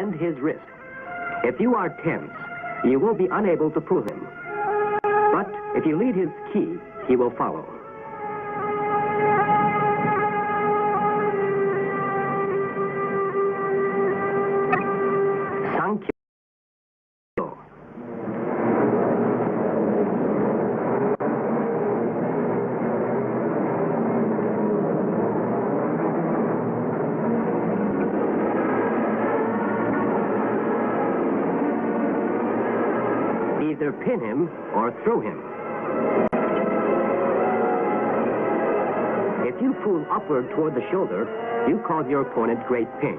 bend his wrist. If you are tense, you will be unable to pull him. But if you lead his ki, he will follow. Sankyo. Either pin him or throw him. If you pull upward toward the shoulder, you cause your opponent great pain.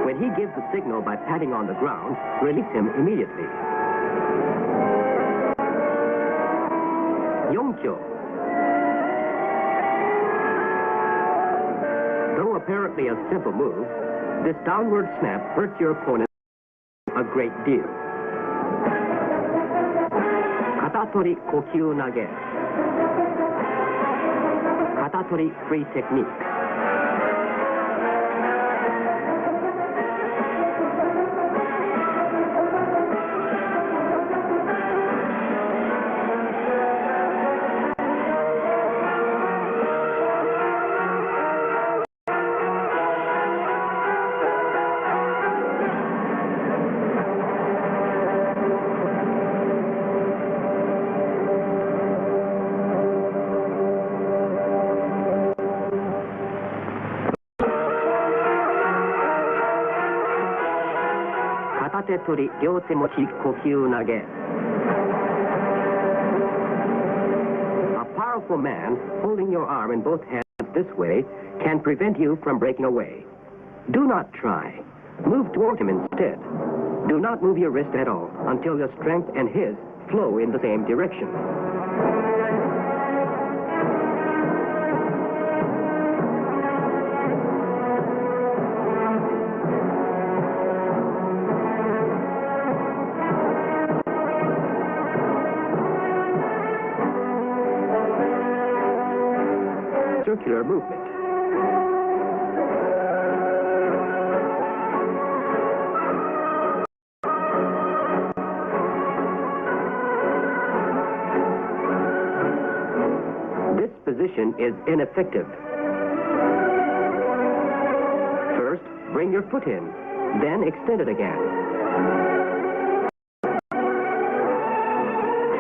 When he gives the signal by patting on the ground, release him immediately. Yonkyo. Though apparently a simple move, this downward snap hurts your opponent a great deal. Katatori kokyu nage. Katatori free techniques. Tori ryote mochi kokyu nage. A powerful man holding your arm in both hands this way can prevent you from breaking away. Do not try. Move toward him instead. Do not move your wrist at all until your strength and his flow in the same direction. Circular movement. This position is ineffective. First, bring your foot in, then extend it again.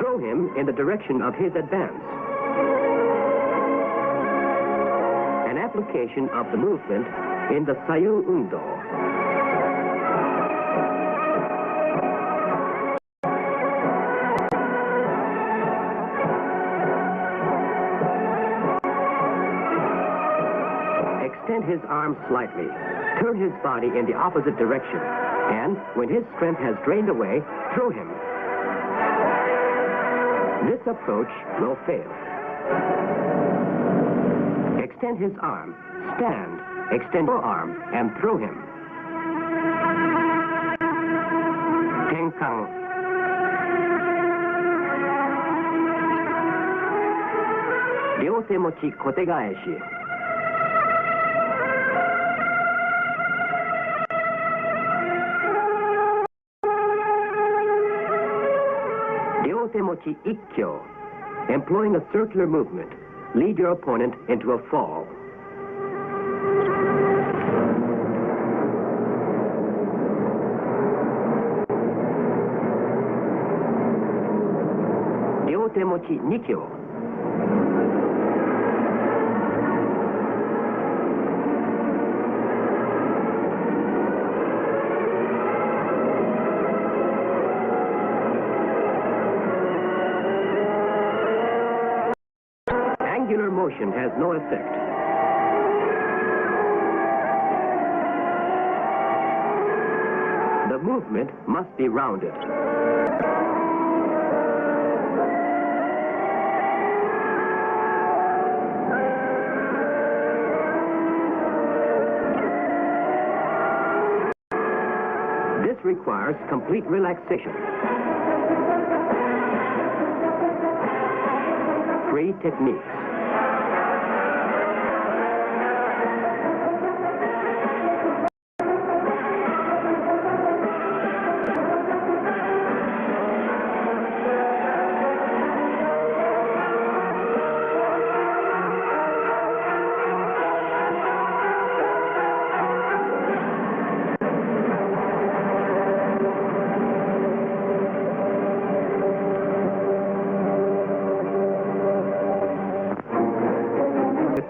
Throw him in the direction of his advance. Application of the movement in the Sayu Undo. Extend his arms slightly. Turn his body in the opposite direction. And when his strength has drained away, throw him. This approach will fail. Extend his arm, stand, extend your arm, and throw him. Tenkang. Ryote mochi kotegaeshi. Ryote mochi ikkyo. Employing a circular movement, lead your opponent into a fall. Ryote mochi nikyo. Angular motion has no effect. The movement must be rounded. This requires complete relaxation. Free techniques.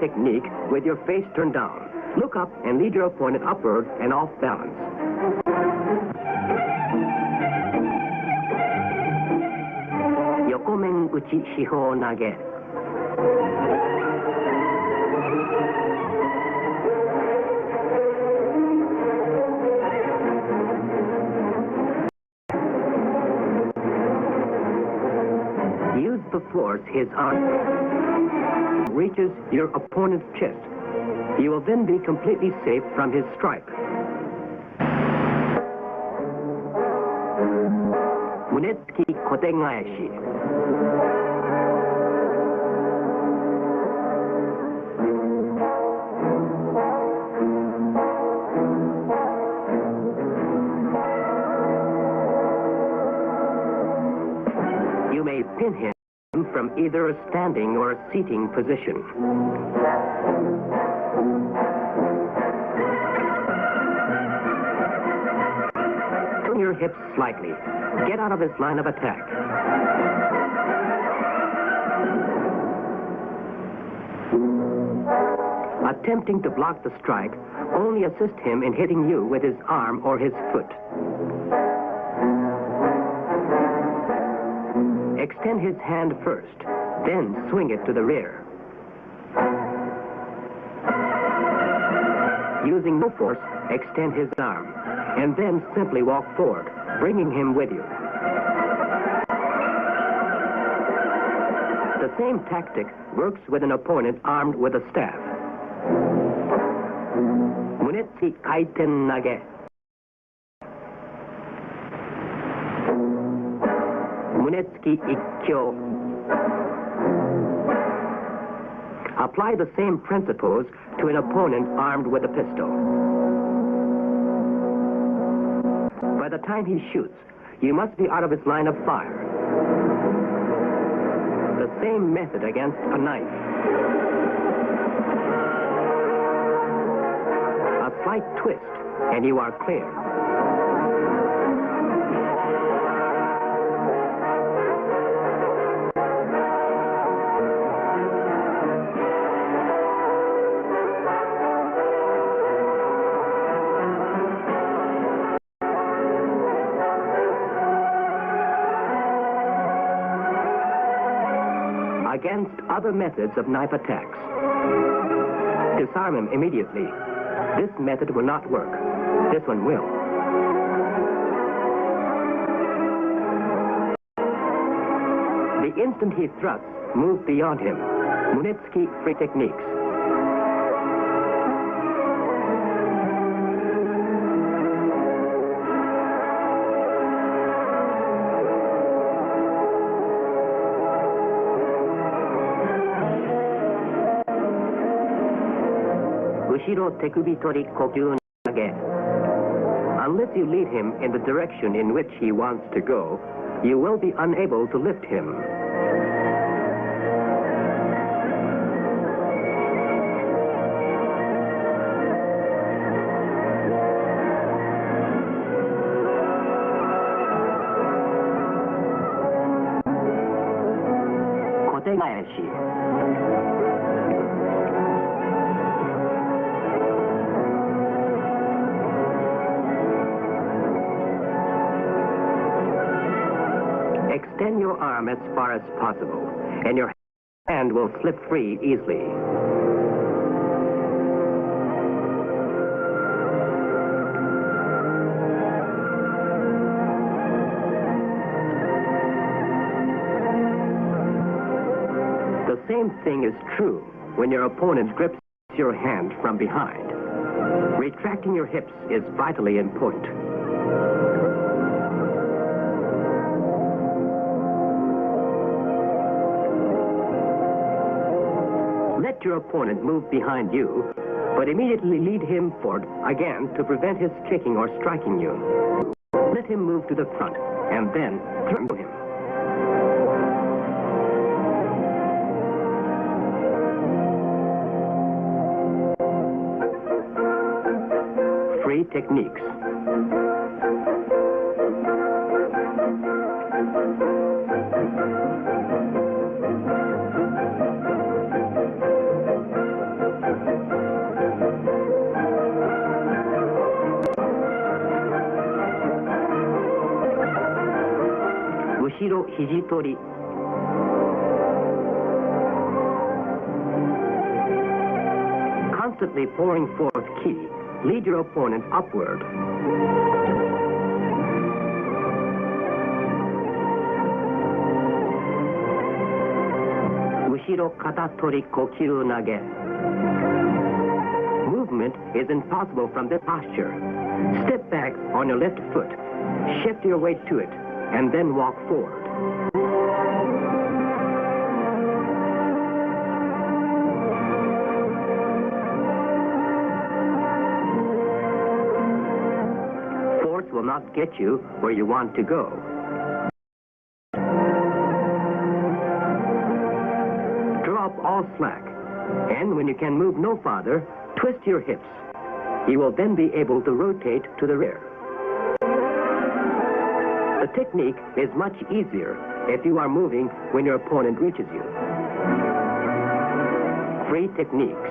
technique with your face turned down. Look up and lead your opponent upward and off balance. Yokomen uchi shihou nage. Use the force his arm reaches your opponent's chest. You will then be completely safe from his strike. Munetsuki kotegaeshi. You may pin him from either a standing or a seating position. Turn your hips slightly. Get out of his line of attack. Attempting to block the strike, only assist him in hitting you with his arm or his foot. Extend his hand first, then swing it to the rear. Using no force, extend his arm, and then simply walk forward, bringing him with you. The same tactic works with an opponent armed with a staff. Munetsuki kaiten nage. Munetsuki ikkyo. Apply the same principles to an opponent armed with a pistol. By the time he shoots, you must be out of his line of fire. The same method against a knife. A slight twist, and you are clear. Against other methods of knife attacks, disarm him immediately. This method will not work. This one will. The instant he thrusts, move beyond him. Munetsuki free techniques. Unless you lead him in the direction in which he wants to go, you will be unable to lift him. Kotegaeshi. Extend your arm as far as possible, and your hand will slip free easily. The same thing is true when your opponent grips your hand from behind. Retracting your hips is vitally important. Let your opponent move behind you, but immediately lead him forward again to prevent his kicking or striking you. Let him move to the front, and then throw him. Free techniques. 肘取り Constantly pouring forth ki, lead your opponent upward. Ushiro kata tori kokiru nage. Movement is impossible from this posture. Step back on your left foot, shift your weight to it, and then walk forward. Force will not get you where you want to go. Draw up all slack, and when you can move no farther, twist your hips. You will then be able to rotate to the rear. The technique is much easier if you are moving when your opponent reaches you. Free techniques.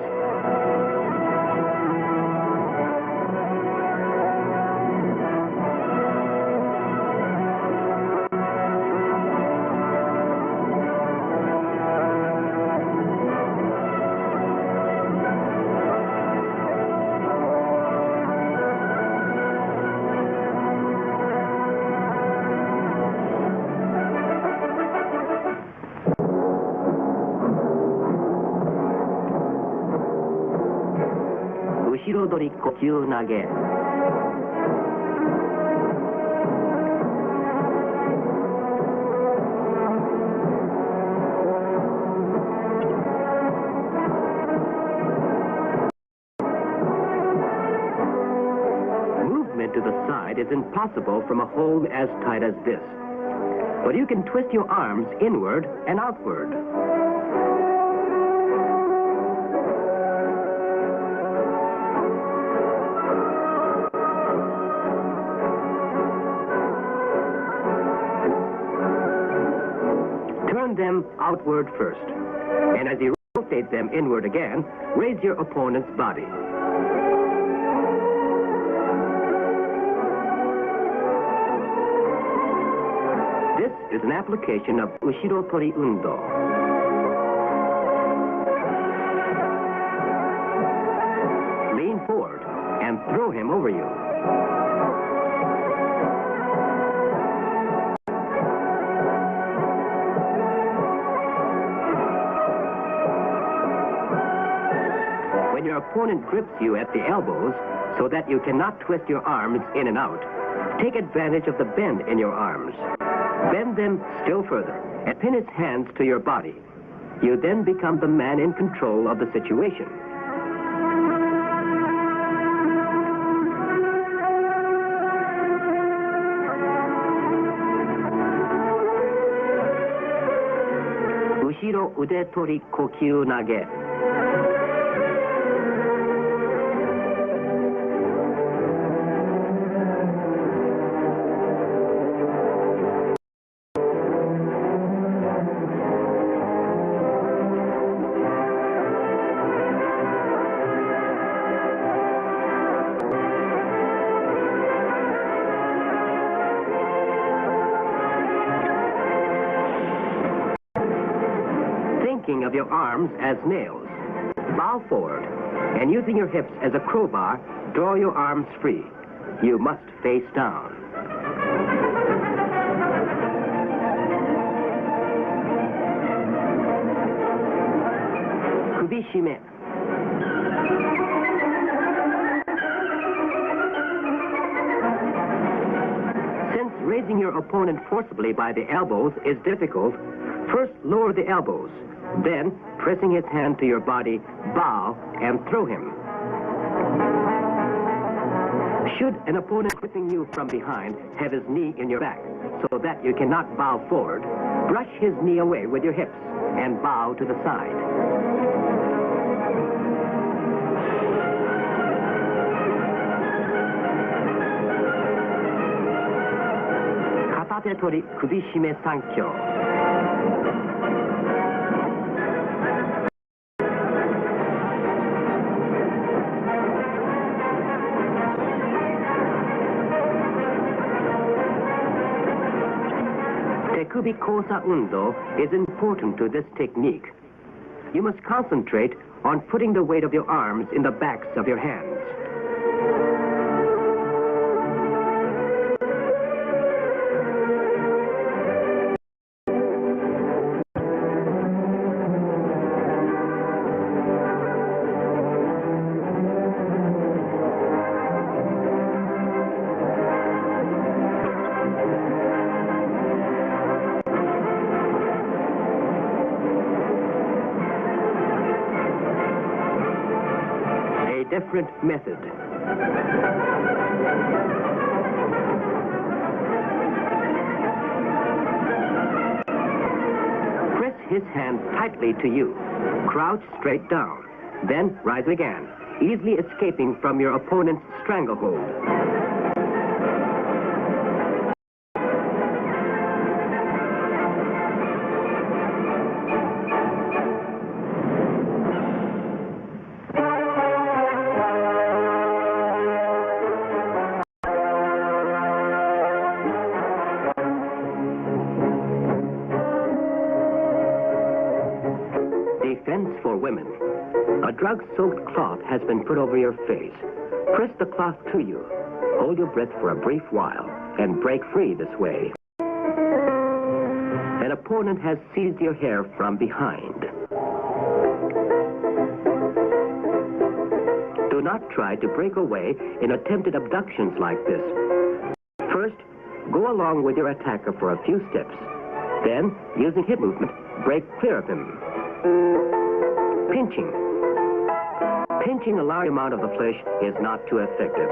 Ushiro-dori kokyu nage. Movement to the side is impossible from a hold as tight as this. But you can twist your arms inward and outward. Turn them outward first, and as you rotate them inward again, raise your opponent's body. This is an application of Ushiro Tori Undo. Lean forward and throw him over you. When your opponent grips you at the elbows so that you cannot twist your arms in and out, take advantage of the bend in your arms. Bend them still further and pin his hands to your body. You then become the man in control of the situation. Ushiro ude tori kokyu nage. Thinking of your arms as nails. Bow forward, and using your hips as a crowbar, draw your arms free. You must face down. Kubishime. Since raising your opponent forcibly by the elbows is difficult, first lower the elbows. Then, pressing his hand to your body, bow and throw him. Should an opponent gripping you from behind have his knee in your back so that you cannot bow forward, brush his knee away with your hips and bow to the side. Katate tori kubishime sankyo. Akubi Kosa Undo is important to this technique. You must concentrate on putting the weight of your arms in the backs of your hands. Different method. Press his hand tightly to you. Crouch straight down. Then rise again, easily escaping from your opponent's stranglehold. Defense for women. A drug-soaked cloth has been put over your face. Press the cloth to you. Hold your breath for a brief while and break free this way. An opponent has seized your hair from behind. Do not try to break away in attempted abductions like this. First, go along with your attacker for a few steps. Then, using hip movement, break clear of him. Pinching. Pinching a large amount of the flesh is not too effective.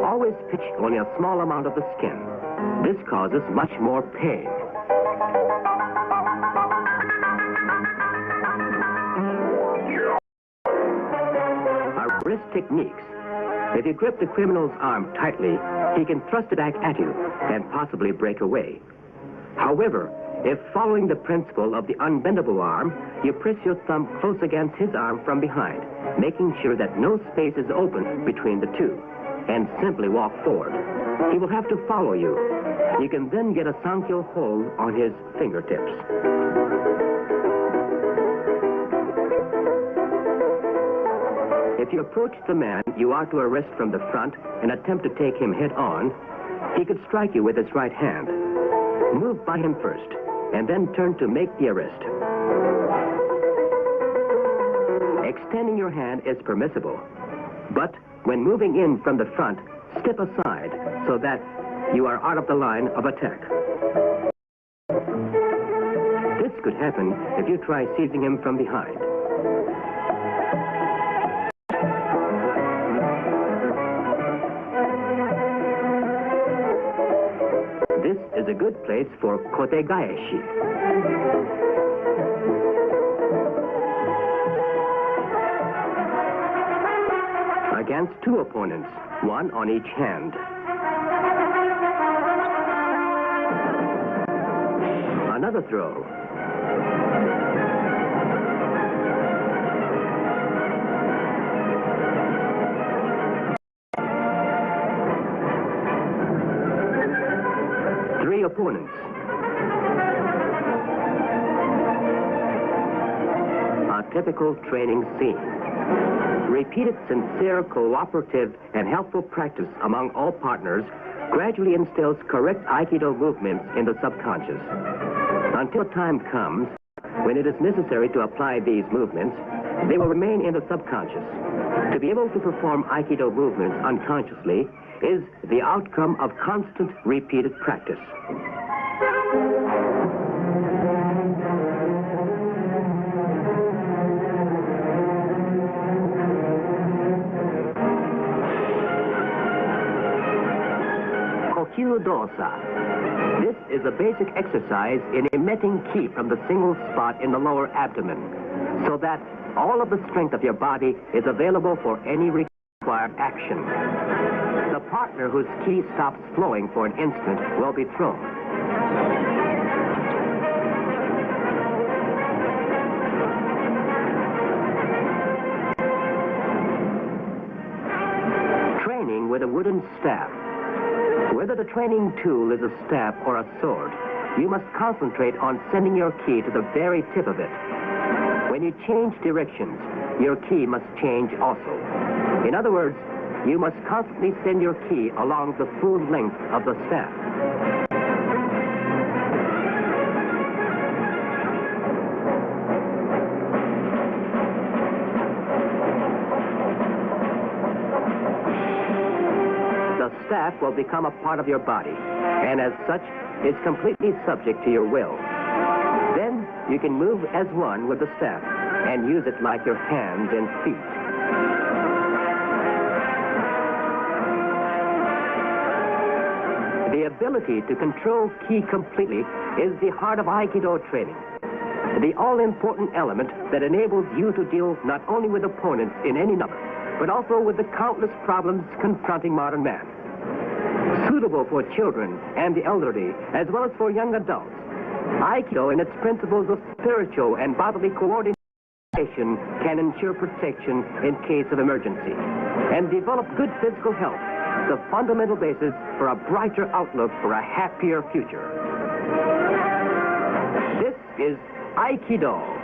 Always pinch only a small amount of the skin. This causes much more pain. Our wrist techniques. If you grip the criminal's arm tightly, he can thrust it back at you and possibly break away. However, if following the principle of the unbendable arm, you press your thumb close against his arm from behind, making sure that no space is open between the two, and simply walk forward. He will have to follow you. You can then get a Sankyo hold on his fingertips. If you approach the man you are to arrest from the front and attempt to take him head on, he could strike you with his right hand. Move by him first, and then turn to make the arrest. Extending your hand is permissible, but when moving in from the front, step aside so that you are out of the line of attack. This could happen if you try seizing him from behind. This is a good place for kotegaeshi. Against two opponents, one on each hand. Another throw. Three opponents. A typical training scene. Repeated, sincere, cooperative, and helpful practice among all partners gradually instills correct Aikido movements in the subconscious. Until time comes when it is necessary to apply these movements, they will remain in the subconscious. To be able to perform Aikido movements unconsciously is the outcome of constant, repeated practice. Dosa. This is a basic exercise in emitting ki from the single spot in the lower abdomen, so that all of the strength of your body is available for any required action. The partner whose ki stops flowing for an instant will be thrown. Training with a wooden staff. Whether the training tool is a staff or a sword, you must concentrate on sending your ki to the very tip of it. When you change directions, your ki must change also. In other words, you must constantly send your ki along the full length of the staff. The staff will become a part of your body, and as such, is completely subject to your will. Then you can move as one with the staff and use it like your hands and feet. The ability to control ki completely is the heart of Aikido training. The all-important element that enables you to deal not only with opponents in any number, but also with the countless problems confronting modern man. Suitable for children and the elderly, as well as for young adults, Aikido, in its principles of spiritual and bodily coordination, can ensure protection in case of emergency and develop good physical health, the fundamental basis for a brighter outlook for a happier future. This is Aikido.